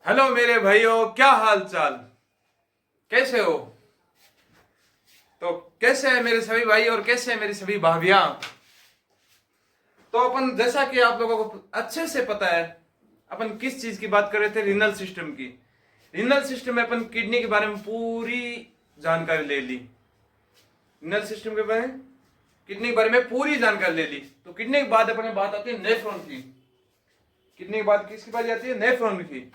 Hello मेरे भाइयों, क्या हाल चाल, कैसे हो? तो कैसे है मेरे सभी भाई और कैसे है मेरी सभी भाभियां? तो अपन, जैसा कि आप लोगों को अच्छे से पता है, अपन किस चीज की बात कर रहे थे? रीनल सिस्टम की। रीनल सिस्टम में अपन किडनी के बारे में पूरी जानकारी ले ली। रीनल सिस्टम के बारे में, किडनी के बारे में पूरी जानकारी ले ली। तो किडनी के बाद अपने बात आती है नेफ्रॉन की। किडनी के बाद किसकी बात आती है? नेफ्रॉन की।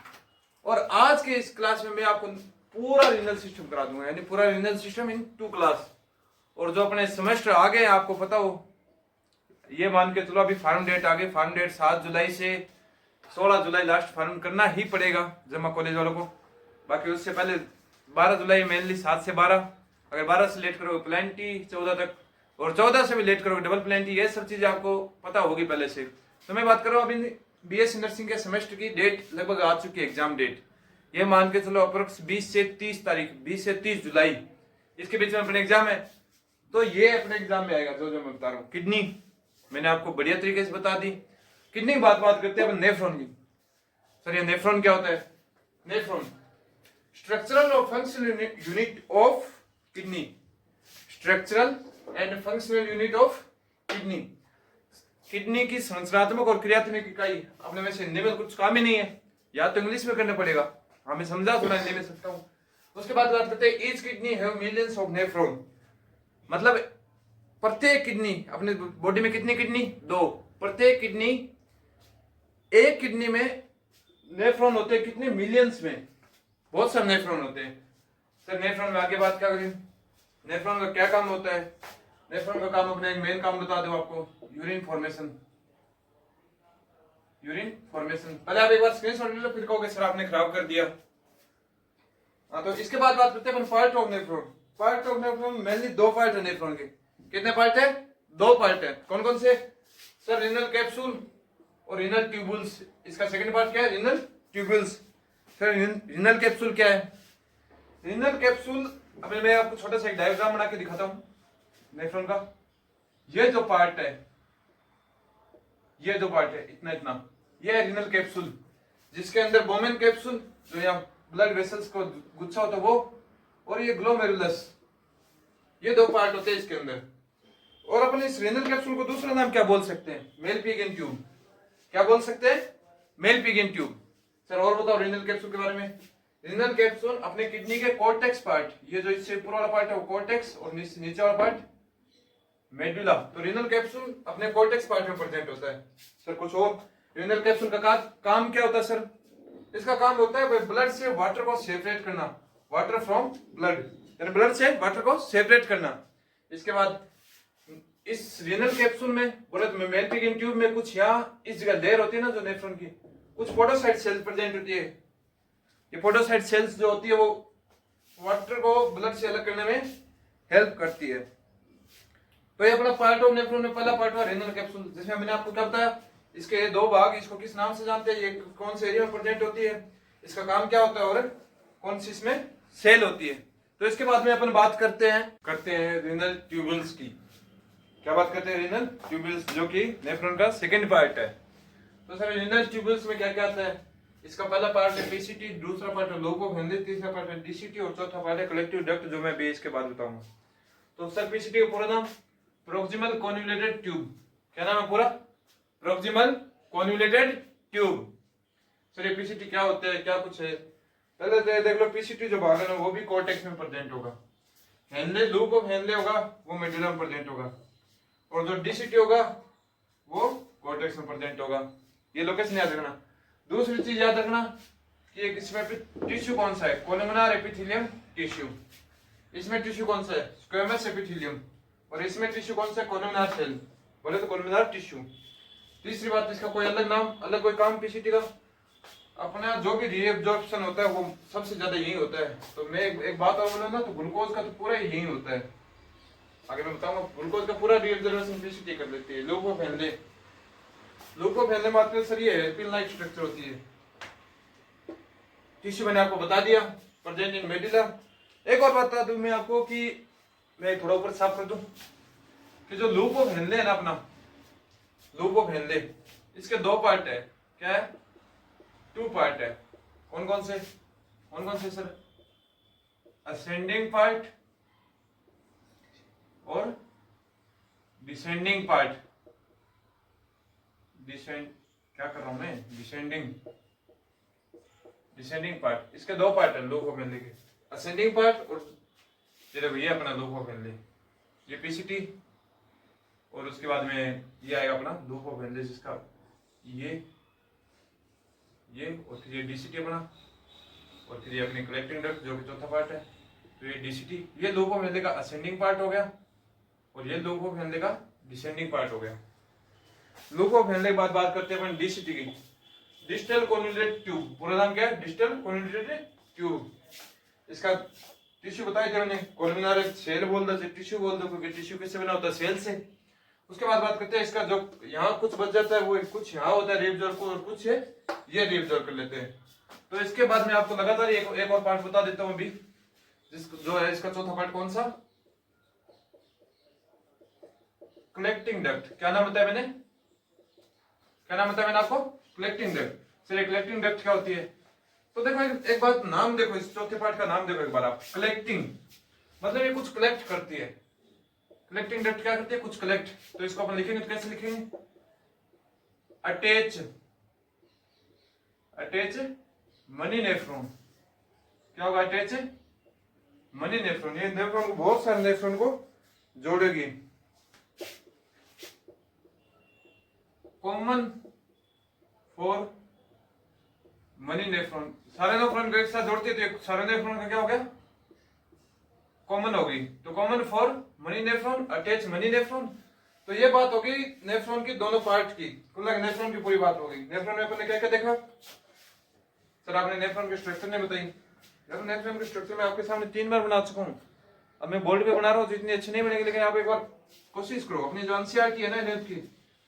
और आज के इस क्लास में मैं आपको पूरा रीनल सिस्टम करा दूंगा, यानी पूरा रीनल सिस्टम इन 2 क्लास। और जो अपने सेमेस्टर आ गए आपको पता हो, ये मान के चलो अभी फार्म डेट आ गई। फार्म डेट 7 जुलाई से 16 जुलाई लास्ट फार्म करना ही पड़ेगा जमा कॉलेज वालों को। बाकी उससे पहले 12 जुलाई मेनली, 7 से 12। अगर 12 से लेट करोगे प्लेंटी 14 तक, और 14 से भी लेट करोगे डबल प्लेंटी। ये सब चीजें आपको पता होगी पहले से। तो मैं बात कर रहा हूँ अभी बीएससी नर्सिंग के सेमेस्टर की डेट लगभग आ चुकी है, एग्जाम डेट। ये मान के चलो अप्रोक्स 20 से 30 तारीख, 20 से 30 जुलाई, इसके बीच में अपने एग्जाम है। तो ये अपने एग्जाम में आएगा जो जो मैं बता रहा हूँ। किडनी मैंने आपको बढ़िया तरीके से बता दी। किडनी की बात करते हैं अपन नेफ्रॉन की। सर ये नेफ्रॉन क्या होता है? नेफ्रॉन स्ट्रक्चरल और functional unit of kidney. Structural and functional unit of kidney. Kidney की संरचनात्मक और क्रियात्मक इकाई। अपने में से हिंदी में कुछ काम ही नहीं है, या तो इंग्लिश में करना पड़ेगा। हमें समझा तो मैं हिंदी में सकता हूँ। उसके बाद बात करते हैं each kidney have millions of nephron. मतलब प्रत्येक किडनी, अपने बॉडी में कितनी किडनी? 2। प्रत्येक किडनी, एक किडनी में नेफ्रॉन होते हैं कितने? मिलियंस में, बहुत सारे नेफ्रॉन होते हैं। सर नेफ्रॉन में आगे बात क्या करें? नेफ्रॉन का क्या काम होता है? नेफ्रॉन का काम, अपने एक मेन काम बता दो आपको, यूरिन फॉर्मेशन। Urine formation. पहले आप एक बार स्क्रीनशॉट ले लो, फिर कहोगे सर आपने खराब कर दिया। हाँ, तो इसके बाद बात करते हैं part of nephron. Part of nephron mainly 2 part है नेफ्रॉन के। कितने पार्ट है? 2 पार्ट है। कौन कौन से? सर रीनल कैप्सूल और रीनल ट्यूबुल्स। इसका सेकंड पार्ट क्या है? Renal tubules. Sir renal capsule क्या है? रीनल कैप्सूल, अभी मैं आपको छोटा सा एक डायग्राम बना के दिखाता हूँ नेफ्रॉन का। ये जो पार्ट है, ये जो पार्ट है, इतना इतना, ये है रीनल कैप्सूल, जिसके अंदर बोमेन कैप्सूल जो यहाँ ब्लड वेसल्स को गुच्छा होता है वो, और ये ग्लोमेरुलस। ये 2 पार्ट होते हैं इसके अंदर। और अपन इस रीनल कैप्सूल को दूसरा नाम क्या बोल सकते हैं? Malpighian tube. क्या बोल सकते हैं? Malpighian tube. सर और बताओ रीनल कैप्सूल के बारे में। रीनल कैप्सूल अपने किडनी के कॉर्टेक्स पार्ट, ये जो इससे ऊपर वाला पार्ट है वो कॉर्टेक्स, और नीचे वाला पार्ट मेडुला। तो रीनल कैप्सूल अपने कॉर्टेक्स पार्ट में प्रेजेंट होता है। सर कुछ और? रीनल कैप्सूल का काम क्या होता है सर? इसका काम होता है ब्लड से वाटर को सेपरेट करना, वाटर फ्रॉम ब्लड, यानी ब्लड से वाटर को सेपरेट करना। इसके बाद इस रीनल कैप्सूल में बोले तो मेल पिगन ट्यूब में कुछ यहाँ इस जगह लेयर होती है ना जो नेफ्रॉन की, कुछ पोडोसाइट सेल्स प्रेजेंट होती है। ये पोडोसाइट सेल्स जो होती है वो वाटर को ब्लड से अलग करने में हेल्प करती है। तो ये अपना पार्ट ऑफ नेफ्रॉन में पहला पार्ट हुआ रीनल कैप्सूल, जिसमें मैंने आपको क्या बताया, इसके 2 भाग। इसको किस नाम से जानते हैं? ये कौन से एरिया में प्रेजेंट होती है, इसका काम क्या होता है, और कौन सी इसमें सेल होती है। तो इसके बाद में अपन बात करते हैं रीनल ट्यूबुल्स की। क्या बात करते हैं? रीनल ट्यूबुल्स, जो कि नेफ्रॉन का सेकंड पार्ट है। तो सर रीनल ट्यूबुल्स में क्या क्या आता है? इसका पहला पार्ट है पीसीटी, दूसरा पार्ट है लोब ऑफ हेनले, तीसरा पार्ट है डीसीटी, और चौथा पार्ट है कलेक्टिव डक्ट, जो मैं भी इसके बाद बताऊंगा। तो सर पीसीटी का पूरा नाम प्रोक्सिमल कॉन्वोल्यूटेड ट्यूब। क्या नाम है पूरा? Proximal convoluted tube. सर ये पीसीटी क्या होता है, क्या कुछ है? पहले देख लो, पीसीटी जो भाग है ना वो भी कॉर्टेक्स में प्रेजेंट होगा। हेनले, लूप ऑफ हेनले होगा वो मेडुला में प्रेजेंट होगा, और जो डीसीटी होगा वो कॉर्टेक्स में प्रेजेंट होगा। ये लोकेशन याद रखना। दूसरी चीज याद रखना कि इसमें टिश्यू कौन सा है? कोलुमिनार एपिथेलियम टिश्यू। इसमें टिश्यू कौन सा है? Squamous epithelium. और इसमें टिश्यू कौन सा है? कोलुमिनार सेल, बोले तो कोलुमिनार टिश्यू। तीसरी बात, इसका कोई अलग नाम, अलग कोई काम पीसीटी का? अपना जो भी रीएब्जॉर्प्शन होता है वो सबसे ज्यादा यही होता है। तो मैं एक बात और बोलूँ ना, तो ग्लूकोज का तो पूरा यही होता है। आगे मैं बताऊंगा, ग्लूकोज का पूरा रीएब्जॉर्प्शन पीसीटी कर लेती है। Loop of Henle, loop of Henle मात्र सर ये हेयरपिन लाइक स्ट्रक्चर होती है। टिश्यू मैंने आपको बता दिया, प्रेजेंट इन मेडुला। एक और बता दूं मैं आपको कि मैं थोड़ा ऊपर साफ कर दूं कि जो लूप ऑफ हेनले है ना, अपना लूप ऑफ हेनले, इसके 2 पार्ट है। क्या है? 2 पार्ट है। कौन कौन से सर? असेंडिंग पार्ट और डिसेंडिंग पार्ट। क्या कर रहा हूं मैं? Descending part. इसके दो पार्ट है लूप ऑफ हेनले के, असेंडिंग पार्ट और ये अपना लूप ऑफ हेनले, ये पीसीटी, और उसके बाद में ये आएगा अपना लूप ऑफ हेनले जिसका ये और फिर ये डीसीटी अपना, और फिर ये अपनी कलेक्टिंग डक्ट जो कि चौथा पार्ट है। तो ये डीसीटी, ये लूप ऑफ हेनले का असेंडिंग पार्ट हो गया और ये लूप ऑफ हेनले का डिसेंडिंग पार्ट हो गया। लूप ऑफ हेनले के बाद बात करते हैं अपन डीसीटी की, डिस्टल कॉन्वोल्यूटेड ट्यूब। पूरा नाम क्या है? Distal convoluted tube. इसका टिश्यू बताया था मैंने, कोलमिनार सेल बोल दो, टिश्यू बोल दो, क्योंकि टिश्यू किससे बना होता है? सेल से। उसके बाद बात करते हैं इसका जो यहाँ कुछ बच जाता है वो कुछ यहाँ होता है रिब्जोर को, और कुछ है ये रिब्जोर कर लेते हैं। तो इसके बाद में आपको लगातार एक और पार्ट बता देता हूँ अभी, जो है इसका चौथा पार्ट। कौन सा? Collecting duct. क्या नाम बताया मैंने? आपको? Collecting duct. Sir collecting duct क्या होती है? तो देखो एक बात, नाम देखो, इस चौथे पार्ट का नाम देखो एक बार आप। कलेक्टिंग मतलब ये कुछ कलेक्ट करती है। कलेक्टिंग डक्ट क्या करती है? कुछ कलेक्ट। तो इसको अपन लिखेंगे तो कैसे लिखेंगे? Attach money nephron. क्या होगा? Attach money nephron. ये नेफ्रॉन को, बहुत सारे नेफ्रॉन को जोड़ेगी। कॉमन फॉर मनी नेफ्रॉन, सारे नेफ्रॉन को एक साथ जोड़ती है तो सारे नेफ्रॉन का क्या हो गया? कॉमन होगी। तो common for money nephron, attach money nephron. तो ये बात होगी नेफ्रॉन की दोनों पार्ट की, मतलब नेफ्रॉन की पूरी बात होगी। नेफ्रॉन में अपन क्या क्या देखा सर? आपने नेफ्रॉन के स्ट्रक्चर नहीं बताई। नेफ्रॉन के स्ट्रक्चर में आपके सामने 3 बार बना चुका हूँ। अब मैं बोर्ड पे बना रहा हूँ तो इतनी अच्छी नहीं बनेगी, लेकिन आप एक बार कोशिश करो, अपनी जो एनसीईआरटी है ना 11th की,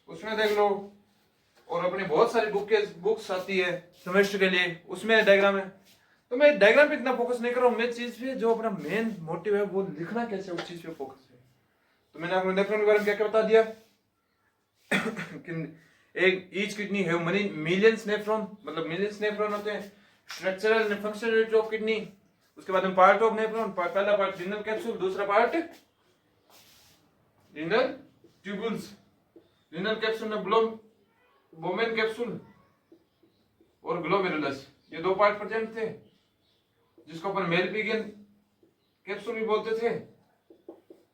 उसमें देख लो, और अपनी बहुत सारी बुक्स आती है सेमेस्टर के लिए, उसमें डायग्राम है। तो मैं डायग्राम पे इतना फोकस नहीं कर रहा हूँ, मैं चीज पे जो अपना मेन मोटिव है वो लिखना कैसे, उस चीज पे फोकस है। तो मैंने आपको नेफ्रॉन के बारे में क्या क्या बता दिया कि एक ईच किडनी है मनी मिलियंस नेफ्रॉन, मतलब मिलियंस नेफ्रॉन होते हैं। Structural and functional of kidney. उसके बाद में पार्ट ऑफ नेफ्रॉन, पहला पार्ट रीनल कैप्सूल, दूसरा part renal tubules. Renal capsule में बोमेन कैप्सूल और ग्लोमेरुलस, ये 2 पार्ट प्रेजेंट थे, जिसको अपन मेलपिगियन कैप्सूल भी बोलते थे।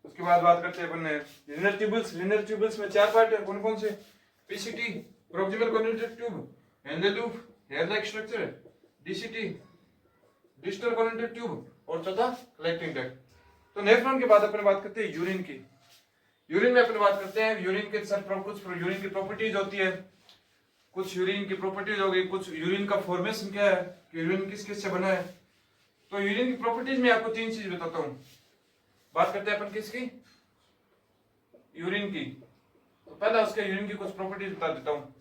उसके बाद बात करते हैं अपन रीनल ट्यूबुल्स। रीनल ट्यूबुल्स में 4 पार्ट है। कौन कौन से? PCT, proximal convoluted tube, Henle loop, hair like structure, DCT, distal convoluted tube, और चौथा कलेक्टिंग डक्ट। तो नेफ्रॉन के बाद अपन बात करते हैं यूरिन की। यूरिन में अपन बात करते हैं यूरिन के सर कुछ यूरिन की प्रॉपर्टीज होती है, कुछ यूरिन की प्रॉपर्टीज हो गई, कुछ यूरिन का फॉर्मेशन क्या है, कि यूरिन किस किस से बना है। तो यूरिन की प्रॉपर्टीज में आपको 3 चीज बताता हूँ। बात करते हैं अपन किसकी? यूरिन की। तो पहला उसके यूरिन की कुछ प्रॉपर्टीज बता देता हूँ।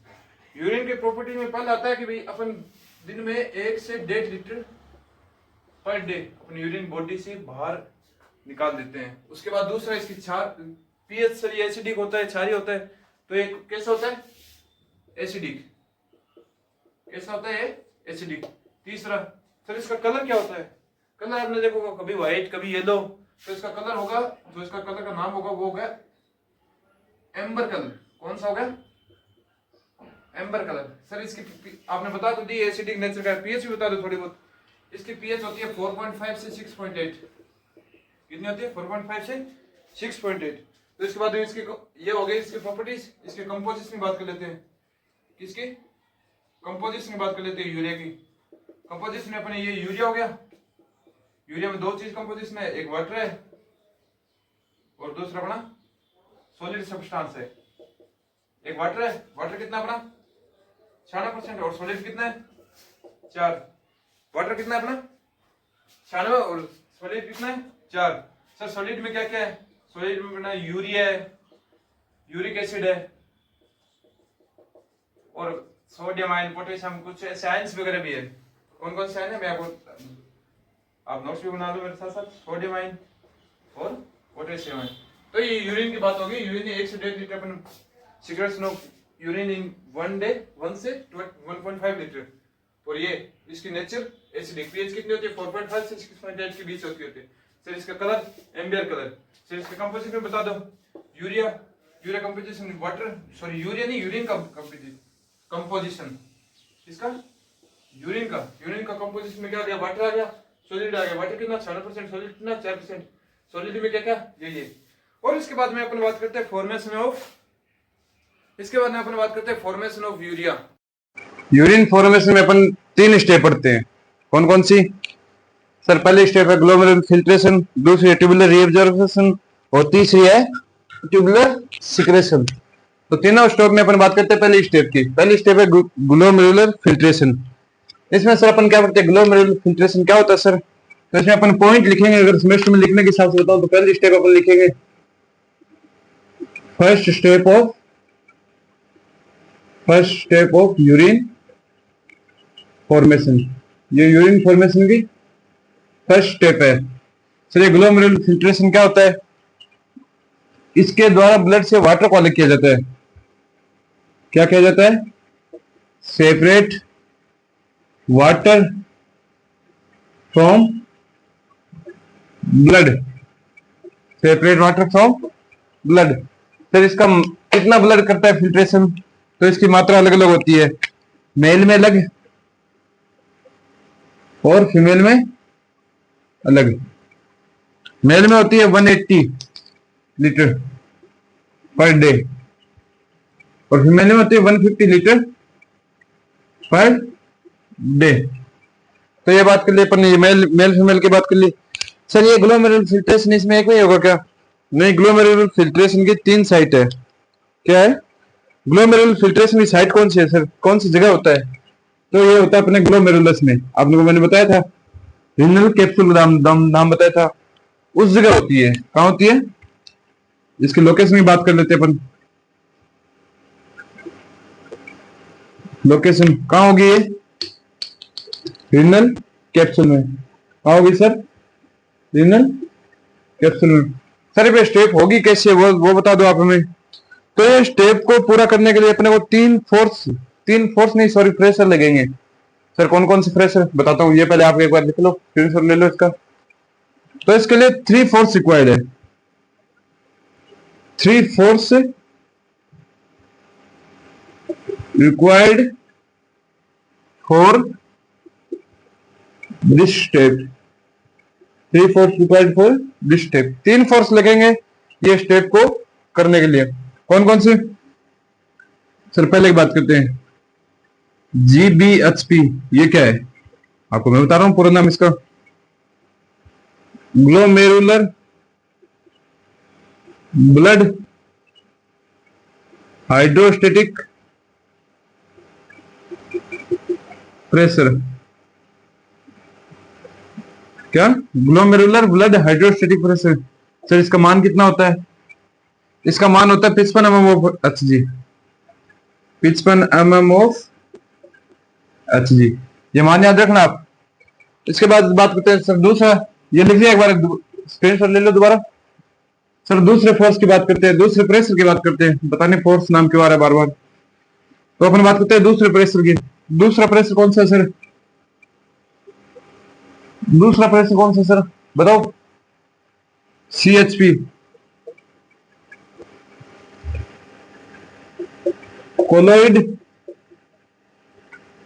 यूरिन की प्रॉपर्टी में पहला आता है कि भाई अपन दिन में 1 से 1.5 लीटर पर डे अपनी यूरिन बॉडी से बाहर निकाल देते हैं। उसके बाद दूसरा इसकी पीएच सर ये एसिडिक होता है, क्षारीय होता है। तो एक कैसा होता है? एसिडिक। कैसा होता है? एसिडिक। तीसरा सर इसका कलर क्या होता है? कलर आपने देखो कभी व्हाइट कभी येलो, तो इसका कलर होगा, जो इसका कलर का नाम होगा वो होगा एम्बर कलर। कौन सा होगा? Amber colour. सर इसकी आपने बता तो दी एसिडिक नेचर का, पीएच भी बता दो थोड़ी बहुत। इसकी पीएच होती है 4.5 से 6.8। कितनी होती है? 4.5 से 6.8। तो इसके बाद इसकी ये हो गई इसकी प्रॉपर्टीज। इसके कंपोजिशन की बात कर लेते हैं। किसकी? कंपोजिशन की बात कर लेते हैं यूरिया की। कंपोजिशन में अपने ये यूरिया हो गया। यूरिया में 2 चीज कंपोजिशन है, एक वाटर है और दूसरा अपना सॉलिड सब्सटेंस है। एक वाटर है, वाटर कितना अपना 96%, और सॉलिड कितना है 4। वाटर कितना है अपना 96 और सॉलिड कितना है 4। सर सॉलिड में क्या क्या है? सॉलिड में अपना यूरिया है, यूरिक एसिड है, और सोडियम आयन, पोटेशियम, कुछ साइंस वगैरह भी है। कौन कौन से आयन है मैं आपको, आप नोट्स भी बना लो मेरे साथ साथ। सोडियम आयन और पोटेशियम आयन। तो ये यूरिन की बात होगी। यूरिन 1 से 1.5 लीटर अपन सिगरेट्स नो यूरिन इन 1 डे 1 से 1.5 लीटर। और ये इसकी नेचर एसिडिक, पीएच कितनी होती है 4.5 से 6.8 के बीच होती है। सर इसका कलर एम्बियर कलर। सर इसका कंपोजिशन में बता दो। Urea, urea composition water, sorry urea नहीं, यूरिन का कंपोजिशन, इसका यूरिन का कंपोजिशन में क्या आ गया, वाटर आ गया, सॉलिड आ गया। वाटर कितना 6%, सॉलिड कितना 4%, सॉलिड में क्या क्या ये। और इसके बाद में अपन बात करते हैं formation of urea. Urine formation में अपन 3 स्टेप पढ़ते हैं। कौन कौन सी? सर पहली स्टेप है ग्लोमेरुलर फिल्ट्रेशन, दूसरी है ट्यूबुलर रीअब्जॉर्प्शन और तीसरी है ट्यूबुलर सिक्रेशन। तो तीनों स्टेप में अपन बात करते हैं पहली स्टेप की। पहली स्टेप है ग्लोमेरुलर फिल्ट्रेशन। इसमें सर अपन क्या करते हैं, ग्लोमेरुलर फिल्ट्रेशन क्या होता है सर? तो इसमें अपन पॉइंट लिखेंगे। अगर सेमेस्टर में लिखने के हिसाब से बताऊं तो पहली स्टेप अपन लिखेंगे first step of urine formation. ये यूरिन फॉर्मेशन की फर्स्ट स्टेप है। सर ये ग्लोमेरुलर फिल्ट्रेशन क्या होता है? इसके द्वारा ब्लड से वाटर को अलग किया जाता है। क्या किया जाता है? Separate water from blood, separate water from blood. फिर इसका कितना ब्लड करता है फिल्ट्रेशन? तो इसकी मात्रा अलग अलग होती है, मेल में अलग और फीमेल में अलग। मेल में होती है 180 लीटर पर डे और फीमेल में होती है 150 लीटर पर डे। तो ये बात कर ली अपन, ये मेल फीमेल की बात कर ली। सर ये ग्लोमेरुलर फिल्ट्रेशन इसमें एक नहीं होगा क्या? नहीं, ग्लोमेरुलर फिल्ट्रेशन की 3 साइट है। क्या है? ग्लोमेरुलर फिल्ट्रेशन की साइट कौन सी है सर? कौन सी जगह होता है? तो ये होता है अपने ग्लोमेरुलस में। आप लोगों को मैंने बताया था, रिनल कैप्सूल नाम बताया था, उस जगह होती है। कहां होती है? इसकी लोकेशन की बात कर लेते हैं अपन। लोकेशन कहां होगी ये? रिनल कैप्सूल में। कहां होगी सर? रिनल कैप्सूल में। सर ये स्टेप होगी कैसे, वो बता दो आप हमें। तो ये स्टेप को पूरा करने के लिए अपने को 3 फोर्स नहीं सॉरी प्रेशर लगेंगे। सर कौन कौन से प्रेशर बताता हूँ, ये पहले आप एक बार लिख लो, प्रेशर ले लो इसका। तो इसके लिए 3 फोर्स रिक्वायर्ड है। 3 force required for this step. 3 force required for this step. 3 force लगेंगे ये स्टेप को करने के लिए। कौन कौन से? सर पहले एक बात करते हैं, GBHP ये क्या है? आपको मैं बता रहा हूं पूरा नाम इसका, ग्लोमेरुलर ब्लड हाइड्रोस्टेटिक प्रेशर। क्या? Glomerular blood hydrostatic pressure. Sir इसका मान कितना होता है? इसका मान होता है 55 mm of Hg। 55 mm of Hg, ये मान याद रखना आप। इसके बाद बात करते हैं सर दूसरा, ये लिख लिया एक बार, स्क्रीनशॉट ले लो दोबारा। सर दूसरे फोर्स की बात करते हैं, दूसरे प्रेशर की बात करते हैं। पता नहीं फोर्स नाम क्यों आ रहा है बार बार। तो अपन बात करते हैं दूसरे प्रेशर की। दूसरा प्रेशर कौन सा है सर? दूसरा प्रेशर कौन सा सर बताओ? CHP, colloid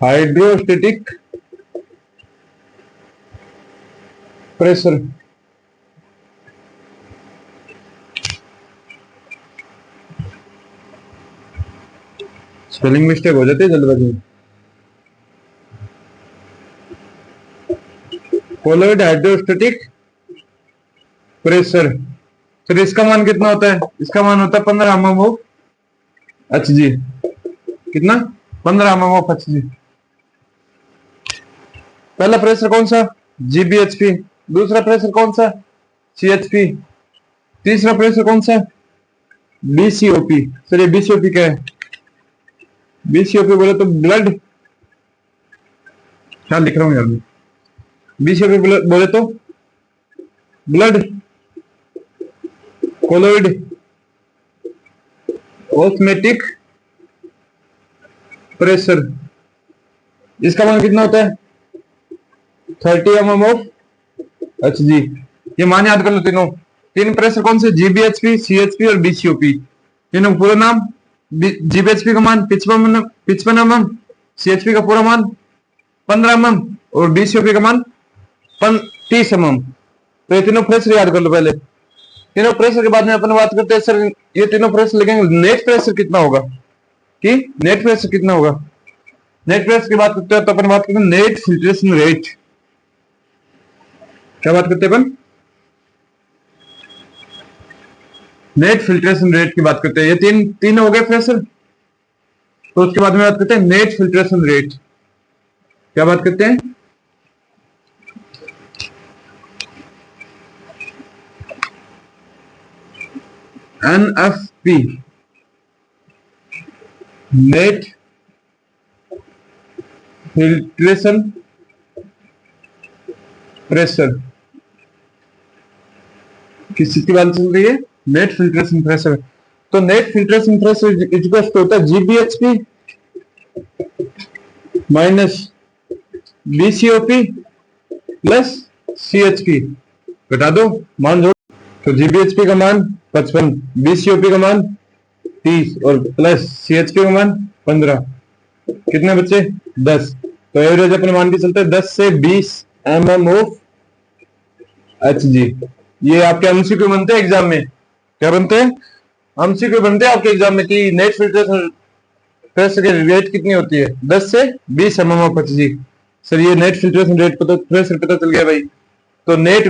hydrostatic pressure. Spelling mistake हो जाती है जल्दबाजी में। Colloid hydrostatic pressure. फिर इसका मान कितना होता है? इसका मान होता है 15 mm ऑफ Hg। कितना? 15 mm ऑफ Hg। पहला प्रेशर कौन सा? GBHP। दूसरा प्रेशर कौन सा? CHP। तीसरा प्रेशर कौन सा? BCOP। सर ये BCOP क्या है? BCOP बोले तो ब्लड, क्या लिख रहा हूं यार, BCOP बोले तो ब्लड कोलोइड ऑस्मेटिक प्रेशर। इसका मान कितना होता है 30 mm ऑफ एच जी। ये मान याद कर लो तीनों। तीन प्रेशर कौन से, जीबीएचपी, सीएचपी और बीसीओपी। तीनों का पूरा नाम, जीबीएचपी का मान 55 mm, सीएचपी का पूरा मान 15 mm और बीसीओपी का मान 30 mm। तो ये तीनों प्रेशर याद कर लो पहले। तीनों प्रेशर के बाद में अपन बात करते हैं सर ये तीनों प्रेशर लिखेंगे नेट प्रेशर कितना होगा, कि नेट प्रेशर कितना होगा। नेट प्रेशर की बात करते हैं तो अपन बात करते हैं नेट फिल्ट्रेशन रेट। क्या बात करते हैं अपन, नेट फिल्ट्रेशन रेट की बात करते हैं। ये तीन हो गए प्रेशर। तो उसके बाद में बात करते हैं नेट फिल्ट्रेशन रेट। क्या बात करते हैं, एनएफपी, नेट फिल्ट्रेशन प्रेशर। किस चीज की बात चल रही है, नेट फिल्ट्रेशन प्रेशर। तो net filtration pressure equal to होता है GBHP minus BCOP plus CHP. घटा दो, मान जोड़। तो जीबीएचपी का मान 55, बीसीओपी का मान 30 और प्लस सीएचपी का मान 15। कितने बच्चे 10। तो एवरेज अपने मान के चलते हैं 10 से 20 mm ऑफ एच जी। ये आपके एमसीक्यू बनते हैं एग्जाम में। क्या बनते हैं, एमसीक्यू बनते हैं आपके एग्जाम में कि नेट फिल्ट्रेशन प्रेशर की रेट कितनी होती है, 10 से 20 mm of H G. Sir ये नेट फिल्ट्रेशन रेट पता, प्रेशर पता चल गया भाई। तो नेट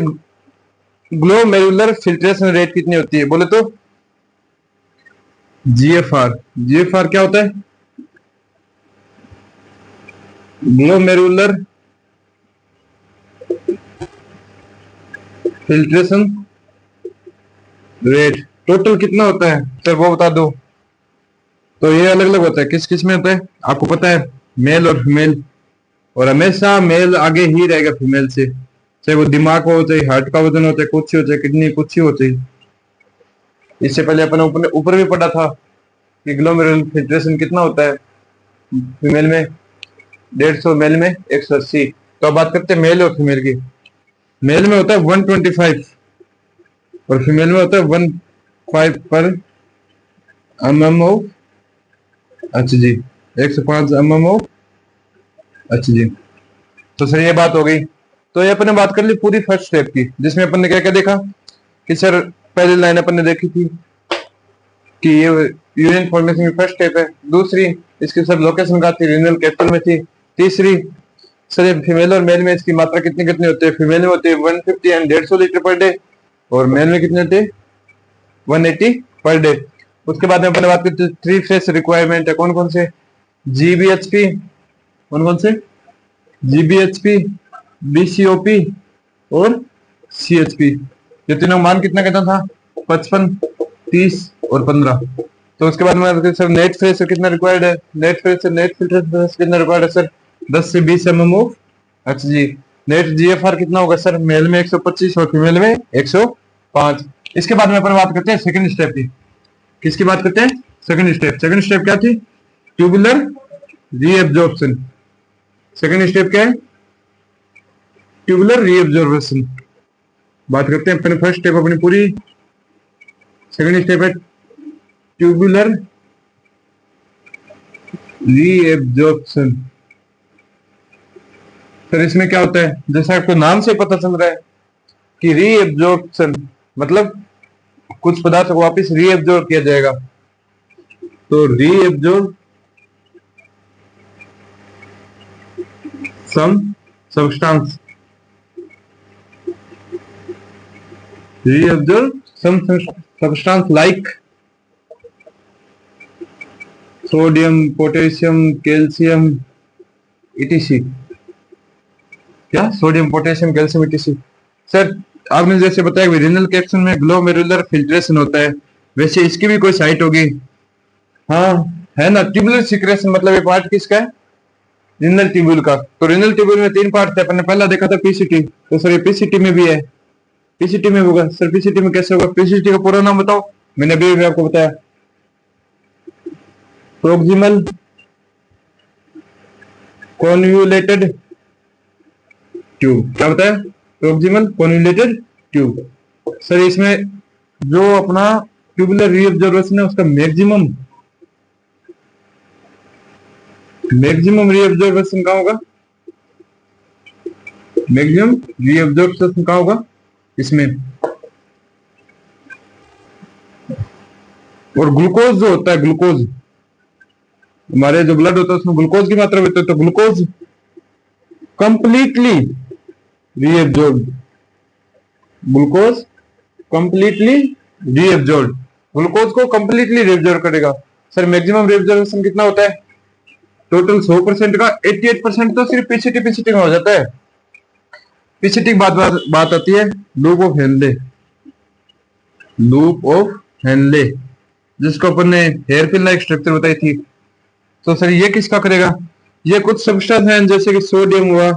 ग्लोमेरुलर फिल्ट्रेशन रेट कितनी होती है बोले तो जीएफआर। जीएफआर क्या होता है, ग्लोमेरुलर फिल्ट्रेशन रेट। टोटल कितना होता है सर वो बता दो। तो ये अलग अलग होता है, किस किस में होता है आपको पता है, मेल और फीमेल। और हमेशा मेल आगे ही रहेगा फीमेल से, चाहे वो दिमाग हो, चाहे हार्ट का वजन हो, चाहे कुछ हो, चाहे किडनी कुछ ही हो चाहे। इससे पहले अपन ऊपर भी पढ़ा था कि ग्लोमेरुलर फिल्ट्रेशन कितना होता है, फीमेल में 150, मेल में 180। तो अब बात करते हैं मेल और फीमेल की। मेल में होता है 125 और फीमेल में होता है 15 पर mm of H G, 105 mm of H G. तो सर ये बात हो गई। तो ये अपन ने बात कर ली पूरी फर्स्ट स्टेप की, जिसमें अपन ने क्या क्या देखा कि सर पहली लाइन अपन ने देखी थी कि ये यूरिन फॉर्मेशन की फर्स्ट स्टेप है। दूसरी इसकी सर लोकेशन कहाँ थी, रीनल कैपिटल में थी। तीसरी सर फीमेल और मेल में इसकी मात्रा कितनी कितनी होती है, फीमेल में होती है 150 एंड 150 लीटर पर डे और मेल में कितने होते हैं 180 पर डे। उसके बाद में अपन बात करते हैं 3 फेस रिक्वायरमेंट है, कौन कौन से, जीबीएचपी, कौन कौन से, जीबीएचपी, बीसीओपी और सीएचपी। ये तीनों मान कितना कहता था 55, 30 और 15। तो उसके बाद में सर नेट प्रेशर कितना रिक्वायर्ड है, नेट प्रेशर नेट फिल्टर कितना रिक्वायर्ड है सर 10 से 20 mm of H G. Net GFR कितना होगा सर, मेल में 125 और फीमेल में 105। इसके बाद में अपन बात करते हैं सेकंड स्टेप की। किसकी बात करते हैं, सेकंड स्टेप। सेकंड स्टेप क्या थी, ट्यूबुलर रीएब्जॉर्प्शन। सेकंड स्टेप क्या है, ट्यूबुलर रीएब्जॉर्प्शन। बात करते हैं अपने फर्स्ट स्टेप अपनी पूरी। सेकंड स्टेप है ट्यूबुलर रीएब्जॉर्प्शन। फिर इसमें क्या होता है, जैसा आपको नाम से पता चल रहा है कि रीएब्जॉर्प्शन मतलब कुछ पदार्थ को वापस रीएब्जॉर्ब किया जाएगा। तो reabsorb some substance, reabsorb some substance like sodium, potassium, calcium etc. क्या, sodium, potassium, calcium etc. Sir आपने जैसे बताया कि रीनल कैप्सूल में ग्लोमेरुलर फिल्ट्रेशन होता है, वैसे इसकी भी कोई साइट होगी। हाँ है ना, ट्यूबुलर सिक्रेशन मतलब ये पार्ट किसका है, रीनल ट्यूब्यूल का। तो रीनल ट्यूब्यूल में 3 पार्ट थे, अपन ने पहला देखा था पीसीटी। तो सर ये पीसीटी में भी है, पीसीटी में होगा। सर पीसीटी में कैसे होगा, पीसीटी का पूरा नाम बताओ, मैंने अभी भी आपको बताया, प्रोक्सिमल कॉन्व्यूलेटेड ट्यूब क्या होता है? Proximal convoluted tube. सर इसमें जो अपना ट्यूबुलर रीअब्जॉर्प्शन है उसका मैक्सिमम रीअब्जॉर्प्शन कहाँ होगा? मैक्सिमम रीअब्जॉर्प्शन कहाँ होगा इसमें? और ग्लूकोज जो होता है, ग्लूकोज हमारे जो ब्लड होता है उसमें ग्लूकोज की मात्रा होती है, तो glucose completely reabsorb, glucose completely reabsorb, glucose को कंप्लीटली रीएब्जॉर्ब करेगा। सर मैक्सिमम रीएब्जॉर्प्शन कितना होता है? टोटल 100% का 88% तो सिर्फ पीसीटी में हो जाता है। पीसीटी की बात आती है loop of Henle, loop of Henle जिसको अपन ने हेयर पिन लाइक स्ट्रक्चर बताई थी। तो सर ये किसका करेगा? ये कुछ सब्सटेंस हैं जैसे कि सोडियम हुआ,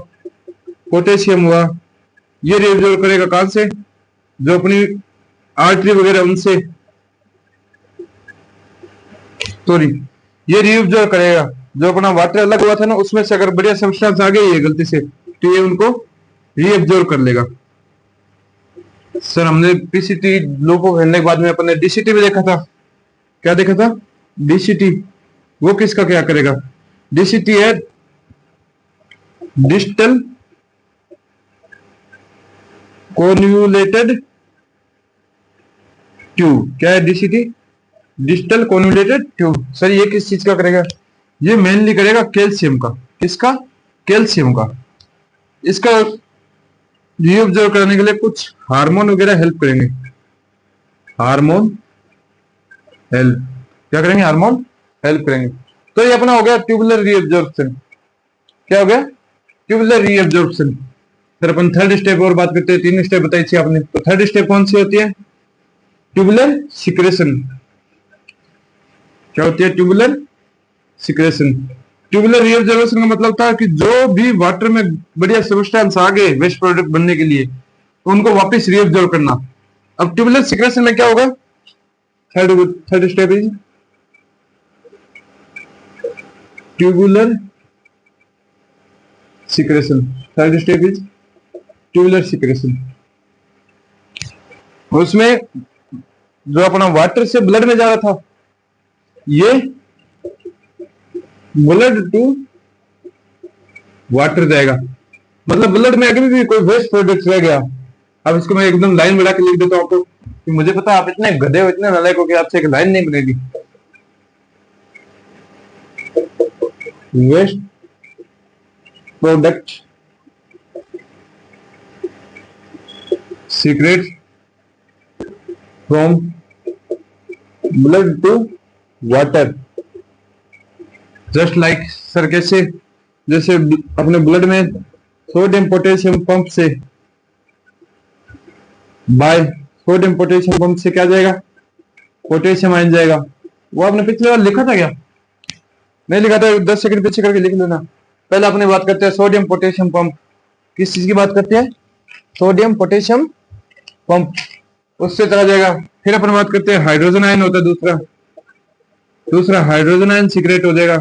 पोटेशियम हुआ, ये रीअब्जॉर्ब करेगा कहां से? जो अपनी आर्टरी वगैरह उनसे, सॉरी ये रीअब्जॉर्ब करेगा जो अपना वाटर अलग हुआ था ना उसमें से अगर बढ़िया सब्सटेंस आ गई है गलती से तो ये उनको रीअब्जॉर्ब कर लेगा। सर हमने पीसीटी लूप ऑफ हेनले के बाद में अपन ने डीसीटी भी देखा था। क्या देखा था? डीसीटी। वो किसका क्या करेगा? डीसीटी है डिस्टल कॉन्व्यूलेटेड ट्यूब। क्या है DCT? Distal convoluted tube. Sir ये किस चीज का करेगा? ये मेनली करेगा कैल्शियम का। किसका? कैल्शियम का। इसका रीअब्जॉर्ब करने के लिए कुछ हार्मोन वगैरह हेल्प करेंगे। हार्मोन हेल्प क्या करेंगे? हार्मोन हेल्प करेंगे। तो ये अपना हो गया ट्यूबुलर रीअब्जॉर्प्शन। क्या हो गया? Tubular reabsorption. फिर अपन थर्ड स्टेप और बात करते हैं। 3 स्टेप बताई थी आपने, तो थर्ड स्टेप कौन सी होती है? Tubular secretion. क्या होती है? Tubular secretion. ट्यूबुलर रीअब्जॉर्प्शन का मतलब था कि जो भी वाटर में बढ़िया सब्सटेंस आ गए वेस्ट प्रोडक्ट बनने के लिए तो उनको वापस रीअब्जॉर्ब करना। अब ट्यूबुलर सिक्रेशन में क्या होगा? Third step is tubular secretion. Third step is tubular secretion. उसमें जो अपना वाटर से ब्लड में जा रहा था ये ब्लड टू वाटर जाएगा। मतलब ब्लड में अगर भी कोई वेस्ट प्रोडक्ट रह गया, अब इसको मैं एकदम लाइन बढ़ा के लिख देता हूं आपको कि मुझे पता आप इतने गधे हो, इतने नालायक हो कि आपसे एक लाइन नहीं बनेगी। Waste product secrete from blood to water. Just like sir कैसे? जैसे अपने ब्लड में सोडियम पोटेशियम पंप से बाय सोडियम पोटेशियम पंप से क्या जाएगा? पोटेशियम आयन जाएगा। वो आपने पिछले बार लिखा था क्या? नहीं लिखा था? 10 सेकंड पीछे करके लिख लेना। पहले अपने बात करते हैं सोडियम पोटेशियम पंप। किस चीज की बात करते हैं? Sodium potassium pump. उससे चला जाएगा। फिर अपन बात करते हैं हाइड्रोजन आयन होता है दूसरा हाइड्रोजन आयन सीक्रेट हो जाएगा।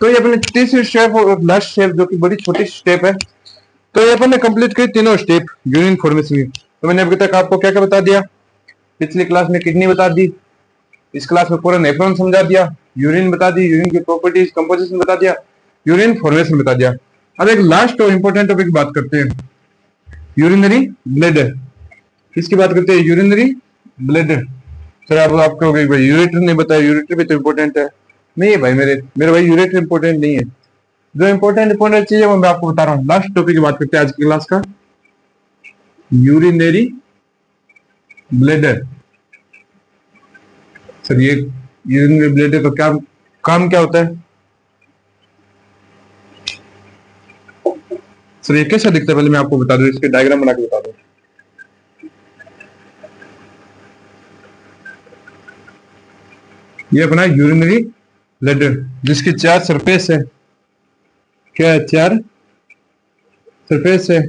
तो ये अपने तीसरी स्टेप और लास्ट स्टेप जो कि बड़ी छोटी स्टेप है, तो ये अपन ने कंप्लीट की तीनों स्टेप यूरिन फॉर्मेशन की। तो मैंने अभी तक आपको क्या क्या बता दिया? पिछली क्लास में किडनी बता दी, इस क्लास में पूरा नेफ्रॉन समझा दिया, यूरिन बता दी, यूरिन की प्रॉपर्टीज कंपोजिशन बता दिया, यूरिन फॉर्मेशन बता दिया। अब एक लास्ट और इंपॉर्टेंट टॉपिक की बात करते हैं, यूरिनरी ब्लैडर। किसकी बात करते हैं? Urinary bladder. सर आप आपको भाई यूरेटर नहीं बताया, यूरेटर भी तो इंपॉर्टेंट है। नहीं है भाई, मेरे भाई यूरेटर इंपॉर्टेंट नहीं है। जो इंपॉर्टेंट चीज है वो मैं आपको बता रहा हूँ। लास्ट टॉपिक की बात करते हैं आज की क्लास का, यूरिनरी ब्लैडर। सर ये यूरिनरी ब्लैडर का क्या काम क्या होता है? सर ये कैसा दिखता है पहले मैं आपको बता दूं, इसके डायग्राम बना के बता दूं। ये अपना यूरिनरी ब्लैडर जिसकी 4 सरफेस है। क्या है? 4 सरफेस है।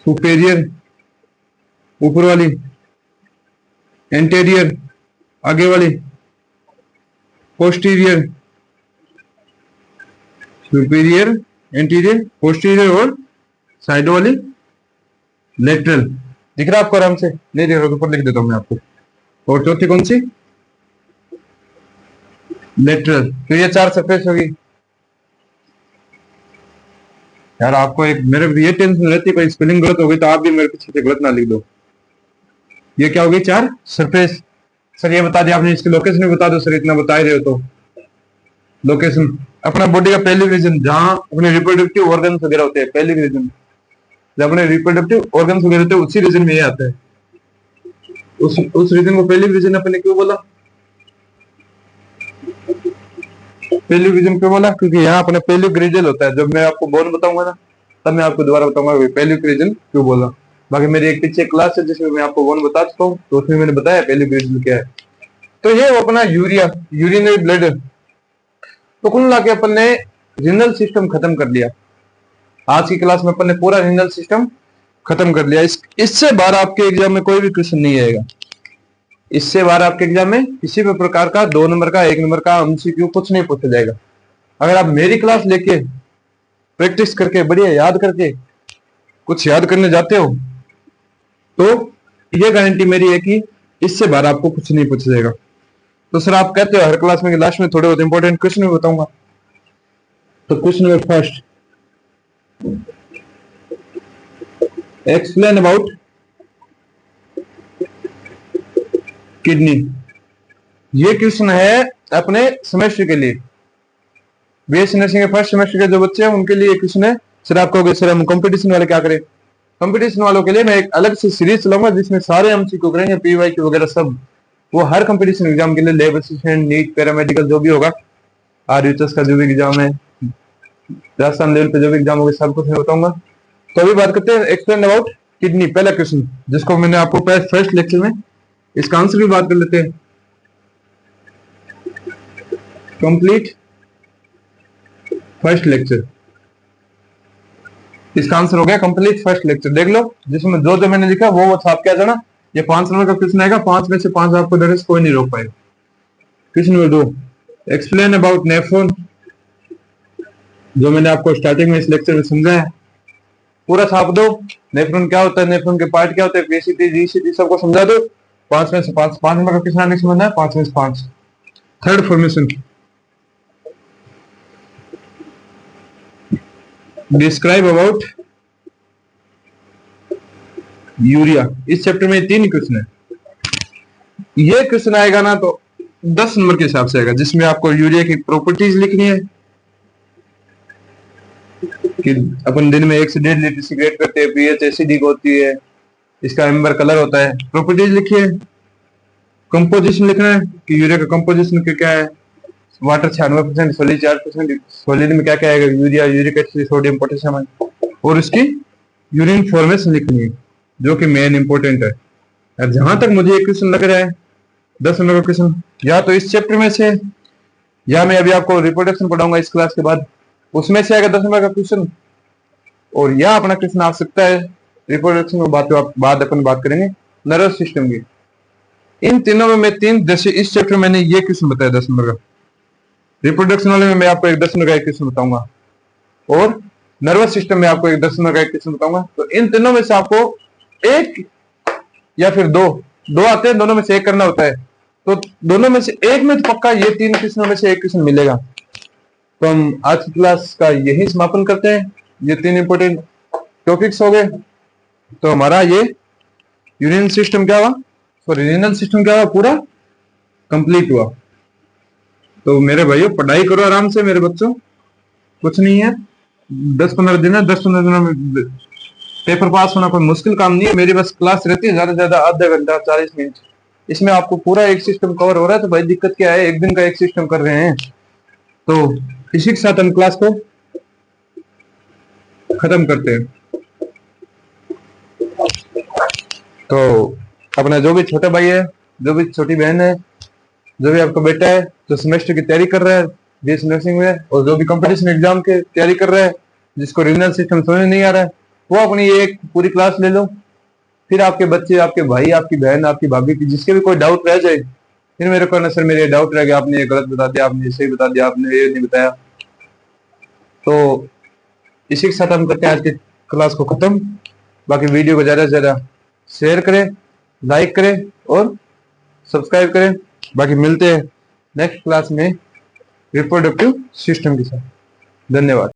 सुपेरियर ऊपर वाली, एंटेरियर आगे वाली, पोस्टीरियर सुपीरियर, इंटीरियर, पोस्टीरियर और साइड वाली लेटरल। दिख रहा है आपको आराम से? नहीं दिख रहा, ऊपर लिख देता हूं मैं आपको। और चौथी कौन सी? लेटरल। तो ये 4 सरफेस होगी। यार आपको एक मेरे ये टेंशन रहती है कोई स्पेलिंग गलत हो गई तो आप भी मेरे पीछे से गलत ना लिख दो। ये क्या होगी? 4 सरफेस। सर ये बता दिया आपने, इसकी लोकेशन भी बता दो सर, इतना बता ही रहे हो तो। लोकेशन अपना बॉडी का पहली रीजन जहां अपने रिप्रोडक्टिव ऑर्गन्स वगैरह होते हैं, पहली रीजन जब अपने रिप्रोडक्टिव ऑर्गन्स वगैरह होते हैं उसी रीजन में ये आता है। उस रीजन को पहली रीजन अपने क्यों बोला? पहली रीजन क्यों बोला? क्योंकि यहाँ अपने पहली ग्रेजल होता है। जब मैं आपको बोन बताऊंगा ना तब मैं आपको दोबारा बताऊंगा पहली रीजन क्यों बोला। बाकी मेरी एक पीछे क्लास है जिसमें मैं आपको बोन बता चुका हूँ, तो उसमें मैंने बताया पहली ग्रेजल क्या है। तो ये वो अपना यूरिया, यूरिनरी ब्लड। तो कुल मिला के अपन ने रीनल सिस्टम खत्म कर लिया। आज की क्लास में अपन ने पूरा रीनल सिस्टम खत्म कर लिया। इससे बाहर आपके एग्जाम में कोई भी क्वेश्चन नहीं आएगा। इससे बाहर आपके एग्जाम में किसी भी प्रकार का 2 नंबर का, 1 नंबर का एमसीक्यू कुछ नहीं पूछा जाएगा। अगर आप मेरी क्लास लेके प्रैक्टिस करके बढ़िया याद करके कुछ याद करने जाते हो तो ये गारंटी मेरी है कि इससे बाहर आपको कुछ नहीं पूछा जाएगा। तो सर आप कहते हो हर क्लास में लास्ट में थोड़े बहुत इंपॉर्टेंट क्वेश्चन भी बताऊंगा। तो question number first, explain about kidney. ये क्वेश्चन है अपने सेमेस्टर के लिए, बीएससी नर्सिंग के फर्स्ट सेमेस्टर के जो बच्चे हैं उनके लिए क्वेश्चन है। सर आप कहोगे सर हम कंपटीशन वाले क्या करें? कंपटीशन वालों के लिए मैं एक अलग से सीरीज चलाऊंगा जिसमें सारे एमसीक्यू करेंगे, पीवाईक्यू वगैरह सब। वो हर कंपटीशन एग्जाम के लिए, लेब असिस्टेंट, नीट, पैरामेडिकल जो भी होगा, आरयूएचएस का जो भी एग्जाम है, राजस्थान लेवल पे जो भी एग्जाम होगा, सब कुछ मैं बताऊंगा। तो अभी बात करते हैं एक्सप्लेन अबाउट किडनी, पहला क्वेश्चन जिसको मैंने आपको फर्स्ट लेक्चर में, इसका आंसर भी बात कर लेते हैं। कंप्लीट फर्स्ट लेक्चर, इसका आंसर हो गया कंप्लीट फर्स्ट लेक्चर। देख लो जिसमें जो जो मैंने लिखा वो छाप के आ जाना। ये 5 नंबर का क्वेश्चन आएगा, 5 में से 5 आपको डर से कोई नहीं रोक पाएगा। Question number 2, explain about nephron, जो मैंने आपको स्टार्टिंग में इस लेक्चर में समझाया पूरा छाप दो। नेफ्रॉन क्या होता है, नेफ्रॉन के पार्ट क्या होते हैं, पीसीटी, जीसीटी सबको समझा दो। 5 में से 5, 5 नंबर का क्वेश्चन आने समझना है, 5 में से 5। Third formation, describe about urea. इस चैप्टर में 3 क्वेश्चन है। ये क्वेश्चन आएगा ना तो 10 नंबर के हिसाब से आएगा, जिसमें आपको यूरिया की प्रॉपर्टीज लिखनी है कि अपन दिन में 1 से 1.5 लीटर सिगरेट करते हैं, पीएच एसिडिक होती है, इसका एम्बर कलर होता है, प्रॉपर्टीज लिखिए। कंपोजिशन लिखना है कि यूरिया का कंपोजिशन क्या है, वाटर 96%, सॉलिड 4%, सॉलिड में क्या क्या आएगा, urea, uric acid, sodium, potassium, और उसकी यूरिन फॉर्मेशन लिखनी है जो कि मेन इंपॉर्टेंट है। और जहां तक मुझे एक क्वेश्चन लग रहा है 10 नंबर का क्वेश्चन, या तो इस चैप्टर में से, या मैं अभी आपको रिप्रोडक्शन पढ़ाऊंगा इस क्लास के बाद, उसमें से आएगा 10 नंबर का क्वेश्चन, और यह अपना क्वेश्चन आ सकता है रिप्रोडक्शन में बाद अपन बात करेंगे नर्वस सिस्टम की। इन तीनों में मैं 3, जैसे इस चैप्टर में मैंने ये क्वेश्चन बताया 10 नंबर का, रिप्रोडक्शन वाले में मैं आपको एक 10 नंबर का एक क्वेश्चन बताऊंगा, और नर्वस सिस्टम में आपको एक 10 नंबर का एक क्वेश्चन बताऊंगा। तो इन तीनों में से आपको एक या फिर दो आते हैं, दोनों में से एक करना होता है। तो दोनों में से एक में तो पक्का ये 3 क्वेश्चनों में से एक क्वेश्चन मिलेगा। तो हम आज की क्लास का यही समापन करते हैं। ये 3 इंपॉर्टेंट टॉपिक्स हो गए। तो हमारा ये यूरिन सिस्टम क्या हुआ, सॉरी रीनल सिस्टम क्या हुआ, पूरा कंप्लीट हुआ। तो मेरे भाइयों पढ़ाई करो आराम से मेरे बच्चों, कुछ नहीं है, 10-15 दिन है, 10-15 दिनों में पेपर पास होना कोई मुश्किल काम नहीं है। मेरी बस क्लास रहती है ज्यादा से ज्यादा आधा घंटा 40 मिनट, इसमें आपको पूरा एक सिस्टम कवर हो रहा है। तो भाई दिक्कत क्या है, एक दिन का एक सिस्टम कर रहे हैं। तो इसी के साथ हम क्लास को खत्म करते हैं। तो अपना जो भी छोटा भाई है, जो भी छोटी बहन है, जो भी आपका बेटा है जो सेमेस्टर की तैयारी कर रहा है बीएससी नर्सिंग में, और जो भी कंपटीशन एग्जाम के तैयारी कर रहा है, जिसको रीजनल सिस्टम समझ नहीं आ रहा है, वो अपनी ये एक पूरी क्लास ले लो। फिर आपके बच्चे, आपके भाई, आपकी बहन, आपकी भाभी की जिसके भी कोई डाउट रह जाए, फिर मेरे को ना सर मेरे डाउट रह गया, आपने ये गलत बता दिया, आपने ये सही बता दिया, आपने ये नहीं बताया, तो इसी के साथ हम करते हैं आज की क्लास को खत्म। बाकी वीडियो को ज़्यादा से ज़्यादा शेयर करें, लाइक करें और सब्सक्राइब करें। बाकी मिलते हैं नेक्स्ट क्लास में रिप्रोडक्टिव सिस्टम के साथ। धन्यवाद।